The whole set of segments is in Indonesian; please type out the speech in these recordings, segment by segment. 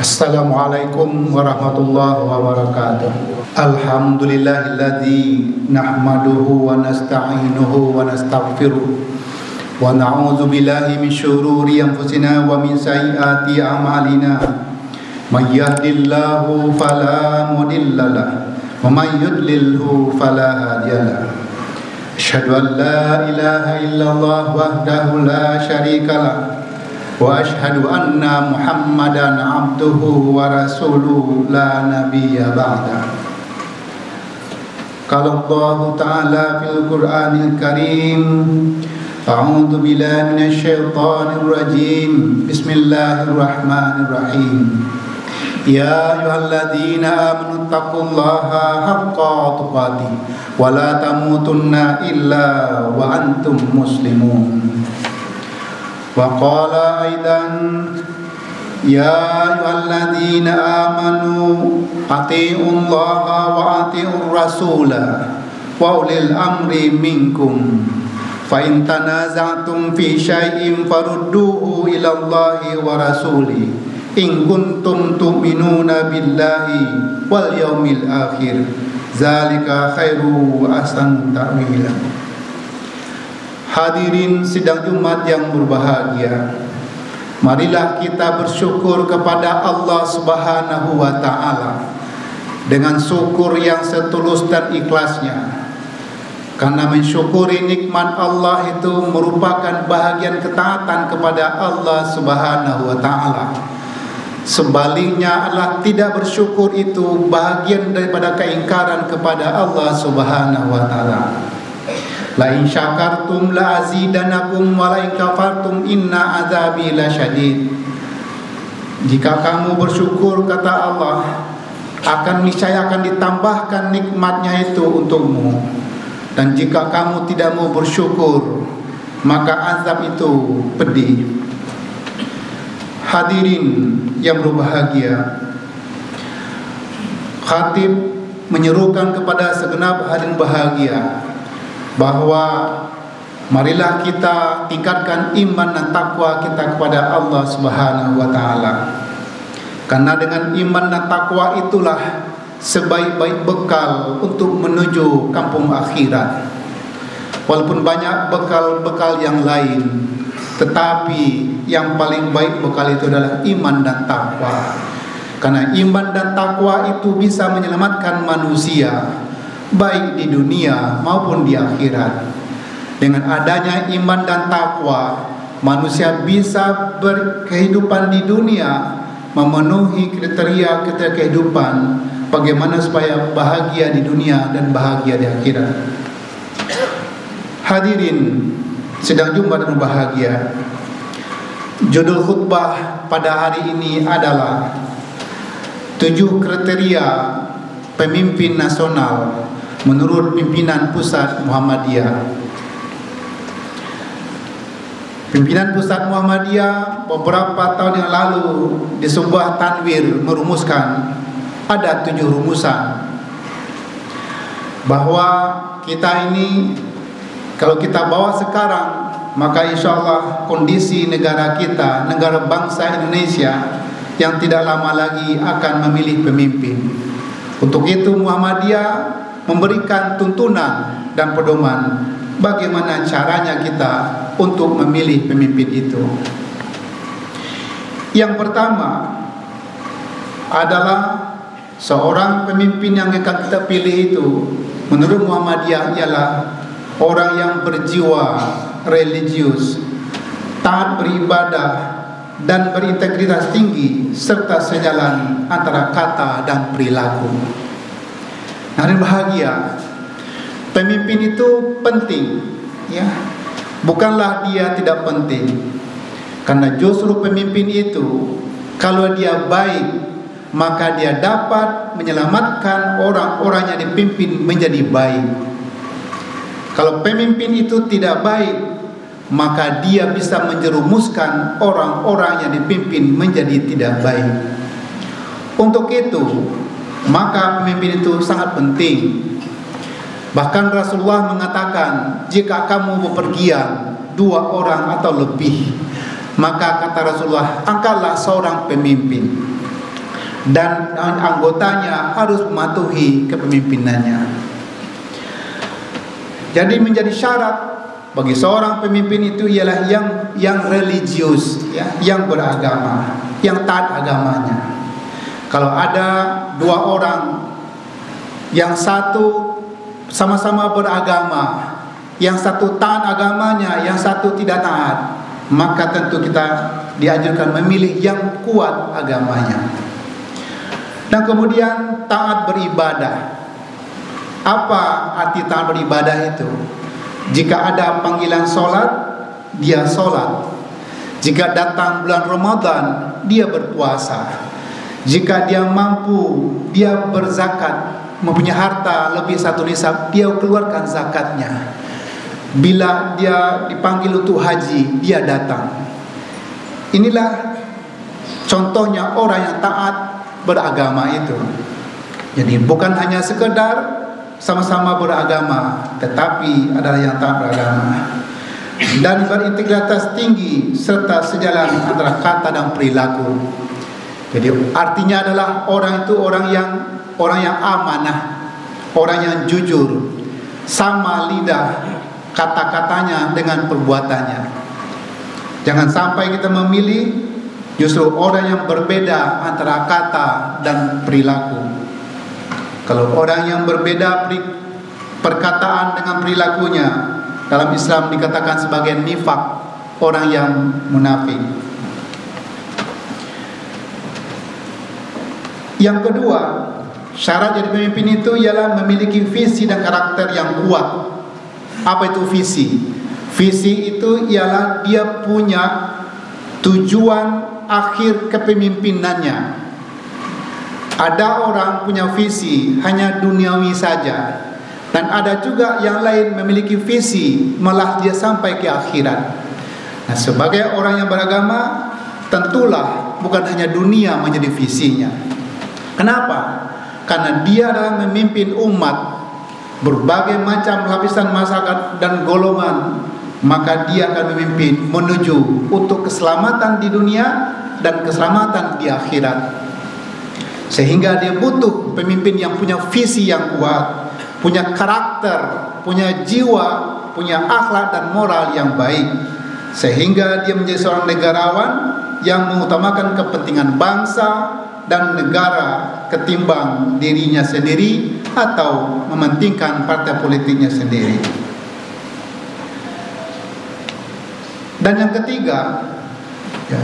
Assalamualaikum warahmatullahi wabarakatuh. Alhamdulillahilladzi nahmaduhu wa nasta'inuhu wa nastaghfiruh wa na'udzu billahi min syururi anfusina wa min sayyiati a'malina. May yahdihillahu fala mudilla lahu wa may yudlilhu fala hadiyalah. Asyhadu an la ilaha illallah wahdahu la syarika lah wa asyhadu anna Muhammadan abduhu wa rasuluhu la nabiyya ba'da. Qala Allah Ta'ala fil Qur'anil Karim, a'udzu billahi minasy syaithanir rajim. Bismillahirrahmanirrahim. Ya ayyuhalladzina amanu taqullaha haqqa tuqatih wa la tamutunna illa wa antum muslimun. Wa qala aidan ya ayyuhalladzina amanu atiiullaha wa atiiur rasula wa ulil amri minkum fa in tanaza'tum fi syai'in farudduhu ila Allahi wa rasuli in kuntum tu'minuna billahi wal yaumil akhir zalika khairu wa ahsanu ta'wila. Hadirin sidang Jumat yang berbahagia, marilah kita bersyukur kepada Allah Subhanahu wa Ta'ala dengan syukur yang setulus dan ikhlasnya. Karena mensyukuri nikmat Allah itu merupakan bahagian ketaatan kepada Allah Subhanahu wa Ta'ala. Sebaliknya adalah tidak bersyukur itu bahagian daripada keingkaran kepada Allah Subhanahu wa Ta'ala. La in syakartum la azidanakum wa la in kafartum inna azabi lasyadid. Jika kamu bersyukur, kata Allah, niscaya akan ditambahkan nikmatnya itu untukmu. Dan jika kamu tidak mau bersyukur, maka azab itu pedih. Hadirin yang berbahagia, khatib menyerukan kepada segenap hadirin bahagia bahwa marilah kita tingkatkan iman dan takwa kita kepada Allah Subhanahu wa Ta'ala. Karena dengan iman dan takwa itulah sebaik-baik bekal untuk menuju kampung akhirat. Walaupun banyak bekal-bekal yang lain, tetapi yang paling baik bekal itu adalah iman dan takwa. Karena iman dan takwa itu bisa menyelamatkan manusia baik di dunia maupun di akhirat. Dengan adanya iman dan takwa, manusia bisa berkehidupan di dunia memenuhi kriteria kehidupan bagaimana supaya bahagia di dunia dan bahagia di akhirat. Hadirin sidang Jumat yang berbahagia, judul khutbah pada hari ini adalah 7 kriteria pemimpin nasional menurut pimpinan pusat Muhammadiyah. Pimpinan pusat Muhammadiyah beberapa tahun yang lalu di sebuah tanwir merumuskan ada 7 rumusan bahwa kita ini kalau kita bawa sekarang, maka insya Allah kondisi negara kita, negara bangsa Indonesia yang tidak lama lagi akan memilih pemimpin. Untuk itu Muhammadiyah memberikan tuntunan dan pedoman bagaimana caranya kita untuk memilih pemimpin itu. Yang pertama adalah seorang pemimpin yang akan kita pilih itu menurut Muhammadiyah ialah orang yang berjiwa religius, taat beribadah dan berintegritas tinggi serta sejalan antara kata dan perilaku. Hari bahagia, pemimpin itu penting, ya. Bukanlah dia tidak penting, karena justru pemimpin itu kalau dia baik, maka dia dapat menyelamatkan orang-orang yang dipimpin menjadi baik. Kalau pemimpin itu tidak baik, maka dia bisa menjerumuskan orang-orang yang dipimpin menjadi tidak baik. Untuk itu, maka pemimpin itu sangat penting. Bahkan Rasulullah mengatakan, jika kamu bepergian 2 orang atau lebih, maka kata Rasulullah, angkatlah seorang pemimpin. dan anggotanya harus mematuhi kepemimpinannya. Jadi menjadi syarat bagi seorang pemimpin itu ialah yang religius, ya, yang beragama, yang taat agamanya. Kalau ada dua orang, yang satu sama-sama beragama, yang satu taat agamanya, yang satu tidak taat, maka tentu kita dianjurkan memilih yang kuat agamanya. Dan kemudian taat beribadah. Apa arti taat beribadah itu? Jika ada panggilan sholat, dia sholat. Jika datang bulan Ramadan, dia berpuasa. Jika dia mampu, dia berzakat. Mempunyai harta lebih satu nisab, dia keluarkan zakatnya. Bila dia dipanggil untuk haji, dia datang. Inilah contohnya orang yang taat beragama itu. Jadi bukan hanya sekedar sama-sama beragama, tetapi adalah yang taat beragama dan berintegritas tinggi serta sejalan antara kata dan perilaku. Jadi artinya adalah orang itu orang yang amanah, orang yang jujur, sama lidah kata-katanya dengan perbuatannya. Jangan sampai kita memilih justru orang yang berbeda antara kata dan perilaku. Kalau orang yang berbeda perkataan dengan perilakunya, dalam Islam dikatakan sebagai nifaq, orang yang munafik. Yang kedua, syarat jadi pemimpin itu ialah memiliki visi dan karakter yang kuat. Apa itu visi? Visi itu ialah dia punya tujuan akhir kepemimpinannya. Ada orang punya visi hanya duniawi saja, dan ada juga yang lain memiliki visi malah dia sampai ke akhirat. Nah, sebagai orang yang beragama, tentulah bukan hanya dunia menjadi visinya. Kenapa? Karena dia adalah memimpin umat berbagai macam lapisan masyarakat dan golongan, maka dia akan memimpin menuju untuk keselamatan di dunia dan keselamatan di akhirat. Sehingga dia butuh pemimpin yang punya visi yang kuat, punya karakter, punya jiwa, punya akhlak dan moral yang baik, sehingga dia menjadi seorang negarawan yang mengutamakan kepentingan bangsa dan negara ketimbang dirinya sendiri atau mementingkan partai politiknya sendiri. Dan yang ketiga, ya,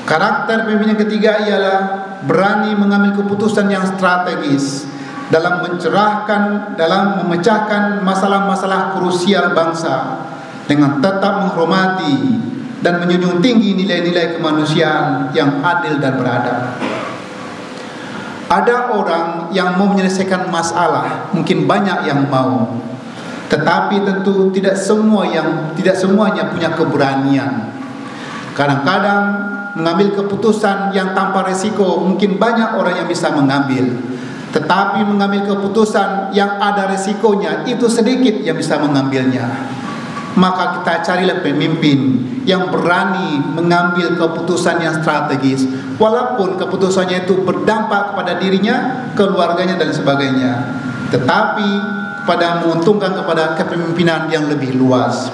karakter pemimpin yang ketiga ialah berani mengambil keputusan yang strategis dalam memecahkan masalah-masalah krusial bangsa dengan tetap menghormati dan menjunjung tinggi nilai-nilai kemanusiaan yang adil dan beradab. Ada orang yang mau menyelesaikan masalah, mungkin banyak yang mau, tetapi tentu tidak semuanya punya keberanian. Kadang-kadang mengambil keputusan yang tanpa resiko, mungkin banyak orang yang bisa mengambil, tetapi mengambil keputusan yang ada resikonya, itu sedikit yang bisa mengambilnya. Maka kita carilah pemimpin yang berani mengambil keputusan yang strategis, walaupun keputusannya itu berdampak kepada dirinya, keluarganya dan sebagainya, tetapi pada menguntungkan kepada kepemimpinan yang lebih luas.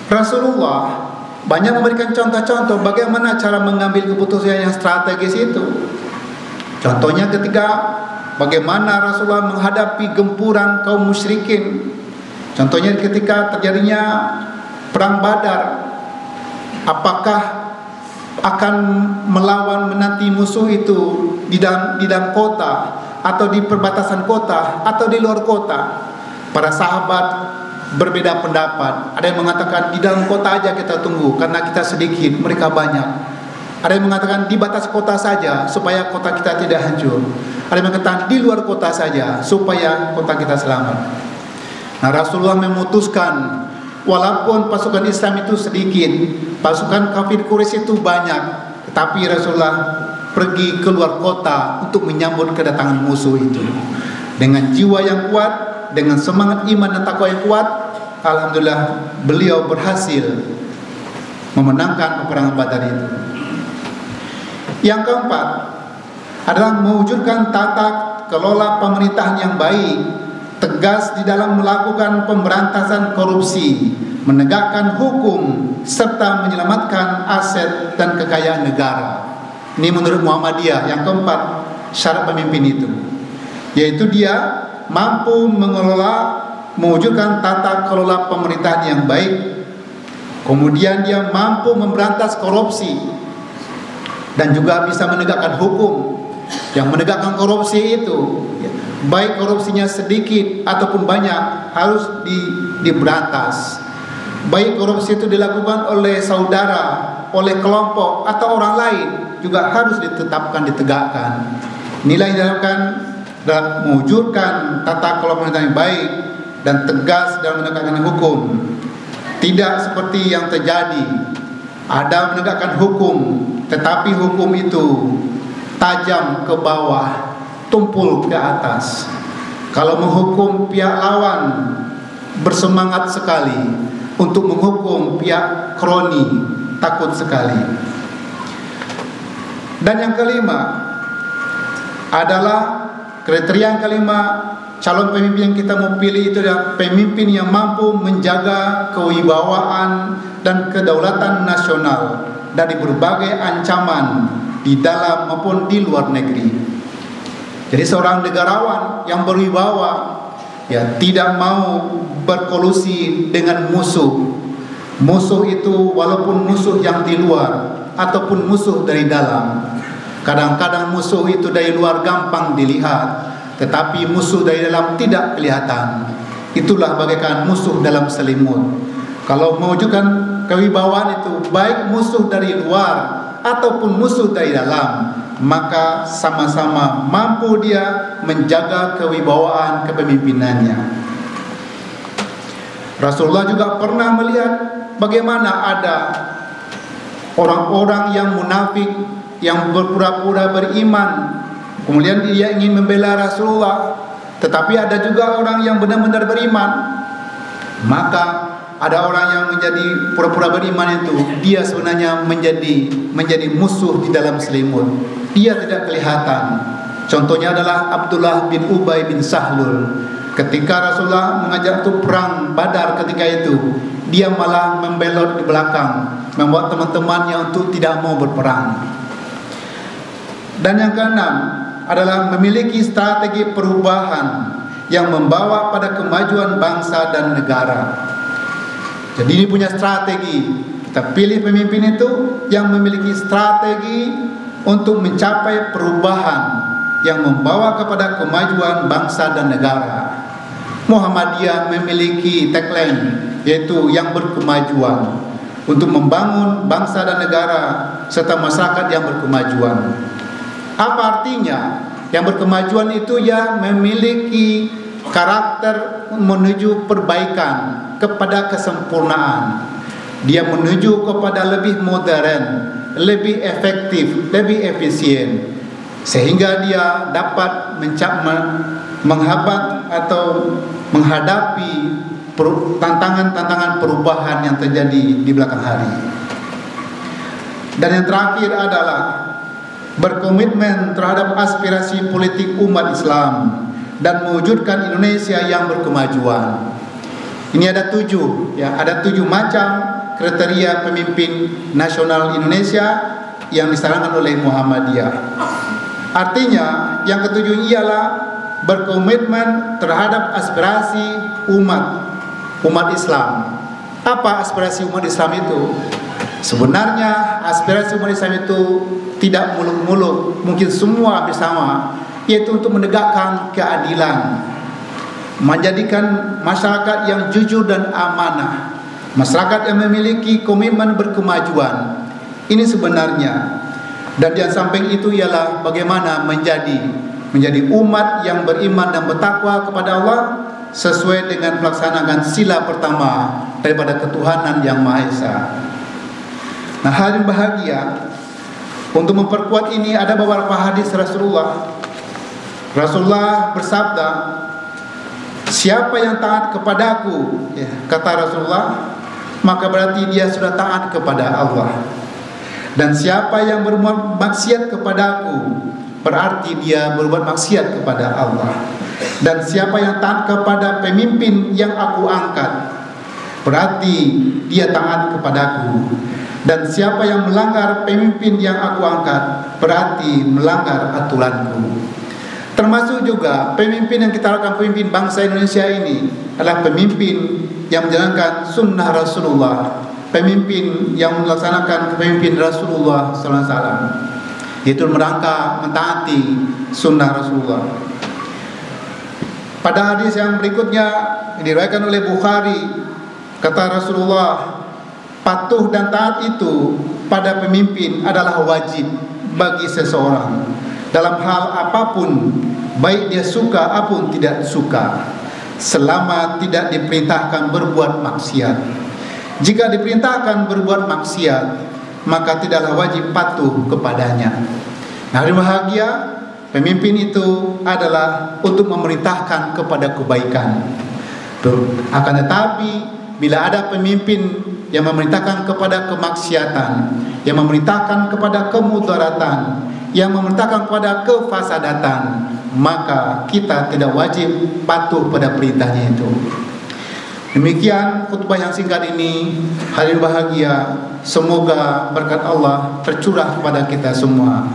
Rasulullah banyak memberikan contoh-contoh bagaimana cara mengambil keputusan yang strategis itu. Contohnya ketika bagaimana Rasulullah menghadapi gempuran kaum musyrikin. Contohnya ketika terjadinya perang Badar, apakah akan melawan menanti musuh itu di dalam kota atau di perbatasan kota atau di luar kota? Para sahabat berbeda pendapat. Ada yang mengatakan di dalam kota aja kita tunggu karena kita sedikit, mereka banyak. Ada yang mengatakan di batas kota saja supaya kota kita tidak hancur. Ada yang mengatakan di luar kota saja supaya kota kita selamat. Nah, Rasulullah memutuskan, walaupun pasukan Islam itu sedikit, pasukan kafir Quraisy itu banyak, tetapi Rasulullah pergi keluar kota untuk menyambut kedatangan musuh itu dengan jiwa yang kuat, dengan semangat iman dan takwa yang kuat. Alhamdulillah beliau berhasil memenangkan peperangan Badar itu. Yang keempat, adalah mewujudkan tata kelola pemerintahan yang baik, tegas di dalam melakukan pemberantasan korupsi, menegakkan hukum, serta menyelamatkan aset dan kekayaan negara. Ini menurut Muhammadiyah yang keempat syarat pemimpin itu, yaitu dia mampu mewujudkan tata kelola pemerintahan yang baik, kemudian dia mampu memberantas korupsi dan juga bisa menegakkan hukum. Yang menegakkan korupsi itu, baik korupsinya sedikit ataupun banyak, harus diberantas. Baik korupsi itu dilakukan oleh saudara, oleh kelompok atau orang lain, juga harus ditegakkan. Nilai dilakukan dalam mewujudkan tata kelola pemerintahan yang baik dan tegas dalam menegakkan hukum. Tidak seperti yang terjadi, ada menegakkan hukum, tetapi hukum itu tajam ke bawah, tumpul ke atas. Kalau menghukum pihak lawan, bersemangat sekali. Untuk menghukum pihak kroni, takut sekali. Dan yang kelima adalah kriteria yang kelima, calon pemimpin yang kita mau pilih itu adalah pemimpin yang mampu menjaga kewibawaan dan kedaulatan nasional dari berbagai ancaman di dalam maupun di luar negeri. Jadi seorang negarawan yang berwibawa, ya, tidak mau berkolusi dengan musuh. Musuh itu walaupun musuh yang di luar ataupun musuh dari dalam. Kadang-kadang musuh itu dari luar gampang dilihat, tetapi musuh dari dalam tidak kelihatan. Itulah bagaikan musuh dalam selimut. Kalau mewujudkan kewibawaan itu, baik musuh dari luar ataupun musuh dari dalam, maka sama-sama mampu dia menjaga kewibawaan kepemimpinannya. Rasulullah juga pernah melihat bagaimana ada orang-orang yang munafik, yang berpura-pura beriman, kemudian dia ingin membela Rasulullah, tetapi ada juga orang yang benar-benar beriman. Maka ada orang yang menjadi pura-pura beriman itu, dia sebenarnya menjadi musuh di dalam selimut. Dia tidak kelihatan. Contohnya adalah Abdullah bin Ubay bin Sahlul. Ketika Rasulullah mengajak untuk perang Badar ketika itu, dia malah membelot di belakang, membuat teman-temannya untuk tidak mau berperang. Dan yang keenam adalah memiliki strategi perubahan yang membawa pada kemajuan bangsa dan negara. Jadi ini punya strategi. Kita pilih pemimpin itu yang memiliki strategi untuk mencapai perubahan yang membawa kepada kemajuan bangsa dan negara. Muhammadiyah memiliki tagline, yaitu yang berkemajuan, untuk membangun bangsa dan negara serta masyarakat yang berkemajuan. Apa artinya? Yang berkemajuan itu ya memiliki karakter menuju perbaikan, kepada kesempurnaan. Dia menuju kepada lebih modern, lebih efektif, lebih efisien, sehingga dia dapat menghabat atau menghadapi tantangan-tantangan perubahan yang terjadi di belakang hari. Dan yang terakhir adalah berkomitmen terhadap aspirasi politik umat Islam dan mewujudkan Indonesia yang berkemajuan. Ini ada 7 macam kriteria pemimpin nasional Indonesia yang disarankan oleh Muhammadiyah. Artinya yang ketujuh ialah berkomitmen terhadap aspirasi umat Islam. Apa aspirasi umat Islam itu? Sebenarnya aspirasi umat Islam itu tidak muluk-muluk, mungkin semua bersama, yaitu untuk menegakkan keadilan, menjadikan masyarakat yang jujur dan amanah, masyarakat yang memiliki komitmen berkemajuan. Ini sebenarnya. Dan yang samping itu ialah bagaimana menjadi umat yang beriman dan bertakwa kepada Allah sesuai dengan pelaksanaan sila pertama daripada ketuhanan yang Maha Esa. Nah, hadirin bahagia, untuk memperkuat ini ada beberapa hadis Rasulullah. Rasulullah bersabda, siapa yang taat kepadaku, kata Rasulullah, maka berarti dia sudah taat kepada Allah. Dan siapa yang berbuat maksiat kepadaku, berarti dia berbuat maksiat kepada Allah. Dan siapa yang taat kepada pemimpin yang aku angkat, berarti dia taat kepadaku. Dan siapa yang melanggar pemimpin yang aku angkat, berarti melanggar aturanku. Termasuk juga pemimpin yang kita lakukan, pemimpin bangsa Indonesia ini adalah pemimpin yang menjalankan sunnah Rasulullah, pemimpin yang melaksanakan kepemimpinan Rasulullah SAW, yaitu merangka mentaati sunnah Rasulullah. Pada hadis yang berikutnya diriwayatkan oleh Bukhari, kata Rasulullah, patuh dan taat itu pada pemimpin adalah wajib bagi seseorang dalam hal apapun, baik dia suka apapun tidak suka, selama tidak diperintahkan berbuat maksiat. Jika diperintahkan berbuat maksiat, maka tidaklah wajib patuh kepadanya. Hari bahagia pemimpin itu adalah untuk memerintahkan kepada kebaikan. Akan tetapi bila ada pemimpin yang memerintahkan kepada kemaksiatan, yang memerintahkan kepada kemudaratan, yang memerintahkan kepada kefasadatan, maka kita tidak wajib patuh pada perintahnya itu. Demikian khutbah yang singkat ini. Hadirin bahagia, semoga berkat Allah tercurah kepada kita semua.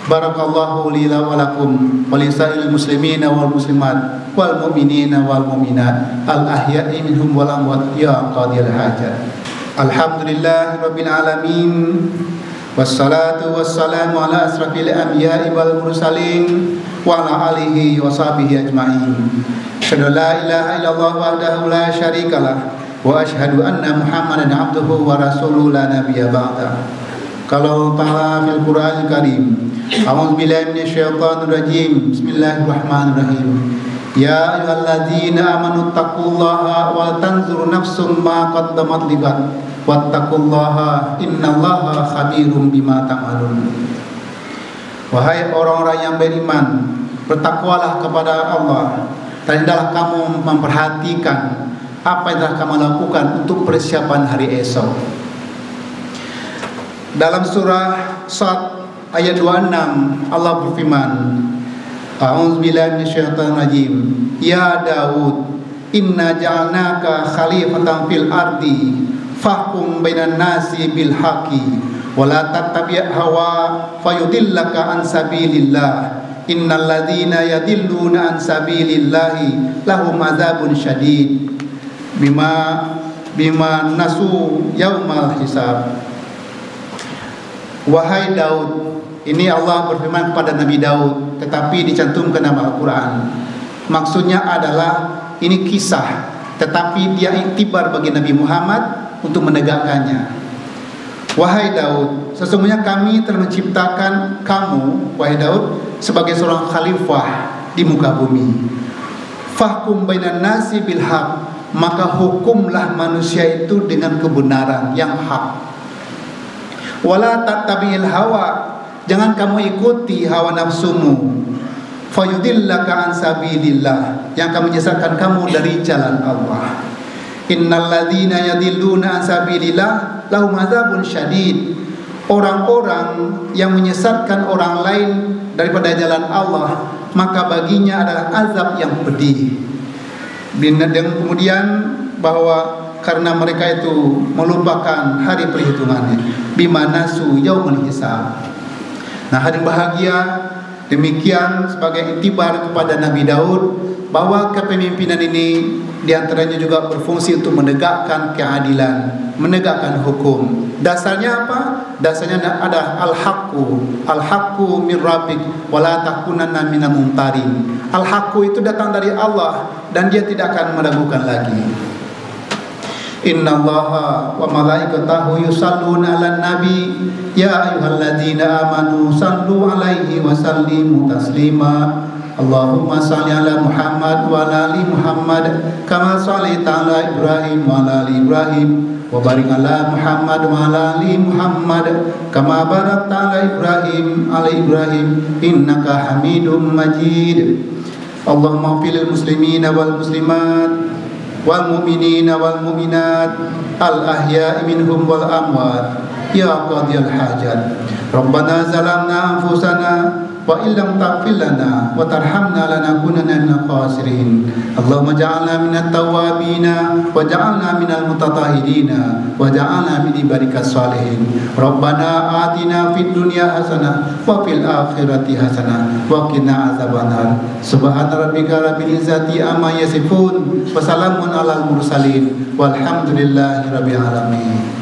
Barakallahu li wa lakum wa lisa'il muslimina wal muslimat wal mu'minina wal mu'minat al ahya'i minhum wal amwat ya qadil hajat. Alhamdulillahi rabbil alamin. Wassalatu wassalamu ala asrafil anbiya'i wal mursalin wa ala alihi wa sahbihi ajma'in. Asyhadu la ilaha illallah wahdahu la syarikalah wa asyhadu anna Muhammadan abduhu wa rasuluhu la nabiyya ba'da. Kalau ta'ala fil Qur'anil Karim, a'udzu billahi minasyaitonir rajim. Bismillahirrahmanirrahim. Ya ayyuhalladzina amanu taqullaha wa tanzur nafsum ma qaddamat lighad wattaqullaha innallaha khabirum bima ta'malun. Wahai orang-orang yang beriman, bertakwalah kepada Allah dan hendaklah kamu memperhatikan apa yang telah kamu lakukan untuk persiapan hari esok. Dalam surah Sad ayat 26 Allah berfirman, a'udzu billahi minasyaitonir rajim. Ya Daud, inna ja'alnaka khalifatan fil ardi fahkum bainan nasi bil haqqi wa la tattabi' hawa fayudillaka an sabilillah. Innal ladzina yadilluna an sabilillahi lahum adzabun syadid bima nasu yaumal hisab. Wahai Daud, ini Allah berfirman kepada Nabi Daud, tetapi dicantumkan dalam Al-Quran. Maksudnya adalah ini kisah, tetapi dia iktibar bagi Nabi Muhammad untuk menegakkannya. Wahai Daud, sesungguhnya kami telah menciptakan kamu, wahai Daud, sebagai seorang khalifah di muka bumi. Fahkum bainan nasi bil haq, maka hukumlah manusia itu dengan kebenaran yang hak. Wala tattabi'il hawa, jangan kamu ikuti hawa nafsumu. Fayudillaka an sabilillah, yang akan menyesatkan kamu dari jalan Allah. Innal ladzina yadilluna an sabilillah lahum adzabun syadid. Orang-orang yang menyesatkan orang lain daripada jalan Allah, maka baginya adalah azab yang pedih. Dan kemudian bahwa karena mereka itu melupakan hari perhitungannya, bimanasu yaumul hisab. Nah, hadirin bahagia, demikian sebagai iktibar kepada Nabi Daud bahwa kepemimpinan ini diantaranya juga berfungsi untuk menegakkan keadilan, menegakkan hukum. Dasarnya apa? Dasarnya ada al-haqqu min rabbik wa la takunanna minal mumtarin. Al-haqqu itu datang dari Allah dan dia tidak akan meragukan lagi. Innallaha wa malaikatahu yusalluna 'alan nabi ya ayyuhalladzina amanu sallu 'alaihi wa sallimu taslima. Allahumma shalli 'ala Muhammad wa 'ala ali Muhammad kama shallaita 'ala Ibrahim wa 'ala ali Ibrahim wa barik 'ala Muhammad wa 'ala ali Muhammad kama barakta 'ala Ibrahim 'ala Ibrahim innaka Hamidum Majid. Allahumma fil muslimina wal muslimat wal mu'minina wal mu'minat al ahya'i minhum wal amwat ya qadiyal hajat. Rabbana zalamna anfusana wa illam taghfir lana wa tarhamna lanakunanna minal khasirin. Allahumma ja'alna minat tawwabina wa ja'alna minal mutatahhirina wa ja'alna min ibadikas salihin. Rabbana atina fid dunya hasanah wa fil akhirati hasanah wa qina azabannar. Subhana rabbika rabbil izzati amma yasifun wa salamun alal mursalin walhamdulillahi rabbil alamin.